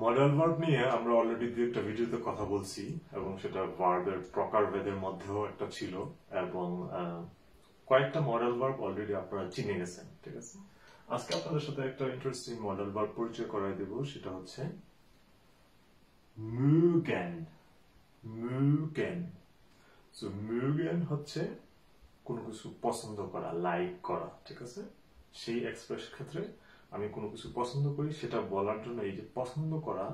Modal verb নিয়ে আমরা already দু একটা ভিডিওতে কথা বলছি এবং সেটা ভার্বের প্রকারভেদের মধ্যেও একটা ছিল এবং কয়েকটা মডেল ভার্ব অলরেডি আপনারা চিনে গেছেন, ঠিক আছে। আজকে আপনাদের সাথে একটা ইন্টারেস্টিং মডেল ভার্ব পরিচয় করাই দেব, সেটা হচ্ছে mögen। mögen। সো mögen হচ্ছে কোনো কিছু পছন্দ করা, লাইক করা, ঠিক আছে। সেই এক্সপ্রেস ক্ষেত্রে আমি কোনো কিছু পছন্দ করি সেটা বলার জন্য এই যে পছন্দ করা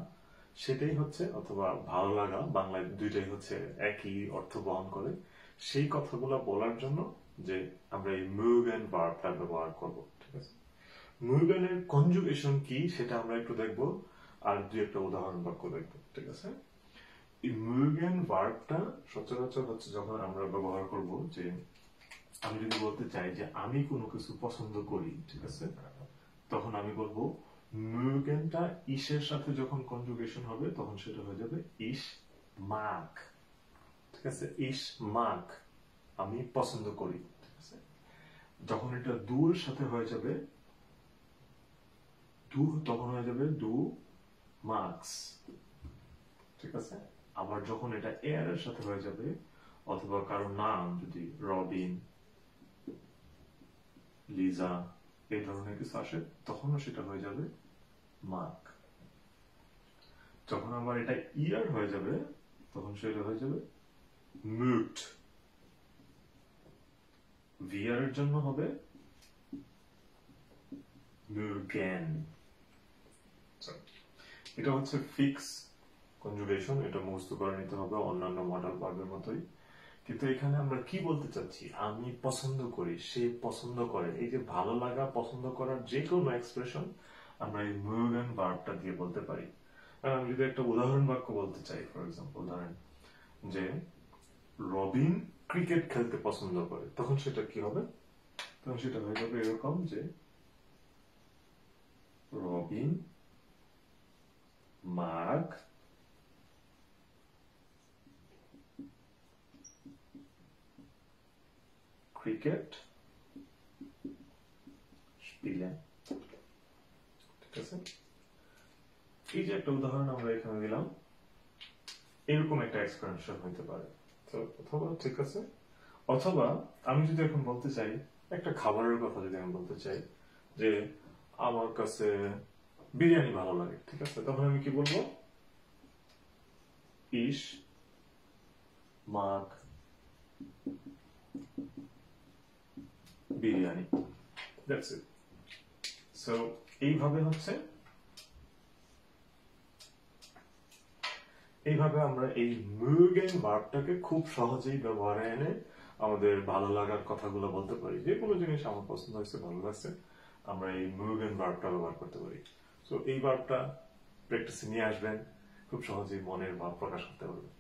সেটাই হচ্ছে, অথবা ভালো লাগা, বাংলায় দুইটাই হচ্ছে একই অর্থ বহন করে। সেই কথাগুলো বলার জন্য যে আমরা এই mögen ভার্বটা ব্যবহার করব, ঠিক আছে। mögen এর কনজুগেশন কি সেটা আমরা একটু দেখব, আর দুই একটা উদাহরণ বাক্য দেখব, ঠিক আছে। এই mögen ভার্বটা সচরাচর হচ্ছে যখন আমরা ব্যবহার করব, যে আমি যদি বলতে চাই যে আমি কোনো কিছু পছন্দ করি, ঠিক আছে, তখন আমি বলবো mögenটা ইসের সাথে যখন কনজুগেশন হবে তখন সেটা হয়ে যাবে ich mag, ঠিক আছে। ich mag, আমি পছন্দ করি, ঠিক আছে। যখন এটা দুর সাথে হয়ে যাবে দু, তখন হয়ে যাবে du magst, ঠিক আছে। আবার যখন এটা এর সাথে হয়ে যাবে, অথবা কারো নাম যদি রবিন, লিজা এই ধরনের কিছু আসে, তখনও সেটা হয়ে যাবে মার্ক। যখন আবার এটা ইয়ার হয়ে যাবে তখন সেটা হয়ে যাবে মুট। ভিয়ার এর জন্য হবে mögen। এটা হচ্ছে ফিক্স কনজুগেশন, এটা মুখস্থ করে নিতে হবে অন্যান্য মডেল ভার্বের মতোই। কিন্তু এখানে আমরা কি বলতে চাচ্ছি, আমি পছন্দ করি, সে পছন্দ করে, এই যে ভালো লাগা, পছন্দ করার যে কোনো এক্সপ্রেশন আমরা এই mögen ভার্বটা দিয়ে বলতে পারি। আর আমি যদি একটা উদাহরণ বাক্য বলতে চাই, ফর এক্সাম্পল ধরেন যে রবিন ক্রিকেট খেলতে পছন্দ করে, তখন সেটা কি হবে, তখন সেটা হয়ে যাবে এরকম যে রবিন mag ক্রিকেট spielen, ঠিক আছে। এই যে একটা উদাহরণ আমরা এখানে দিলাম, এরকম একটা এক্সপ্রেশন হতে পারে। তো অথবা, ঠিক আছে, অথবা আমি যদি এখন বলতে চাই একটা খাবারের কথা, যদি আমি বলতে চাই যে আমার কাছে বিরিয়ানি ভালো লাগে, ঠিক আছে, তখন আমি কি বলবো, ich mag biryani, that's it. So এইভাবে হচ্ছে, এইভাবে আমরা এই mögen ভার্বটাকে খুব সহজেই ব্যবহারে এনে আমাদের ভালো লাগার কথাগুলো বলতে পারি। যে কোনো জিনিস আমার পছন্দ হয়েছে, ভালো লাগছে, আমরা এই mögen ভার্বটা ব্যবহার করতে পারি। সো এই ভার্বটা প্র্যাকটিসে নিয়ে আসবেন, খুব সহজেই মনের ভাব প্রকাশ করতে পারবেন।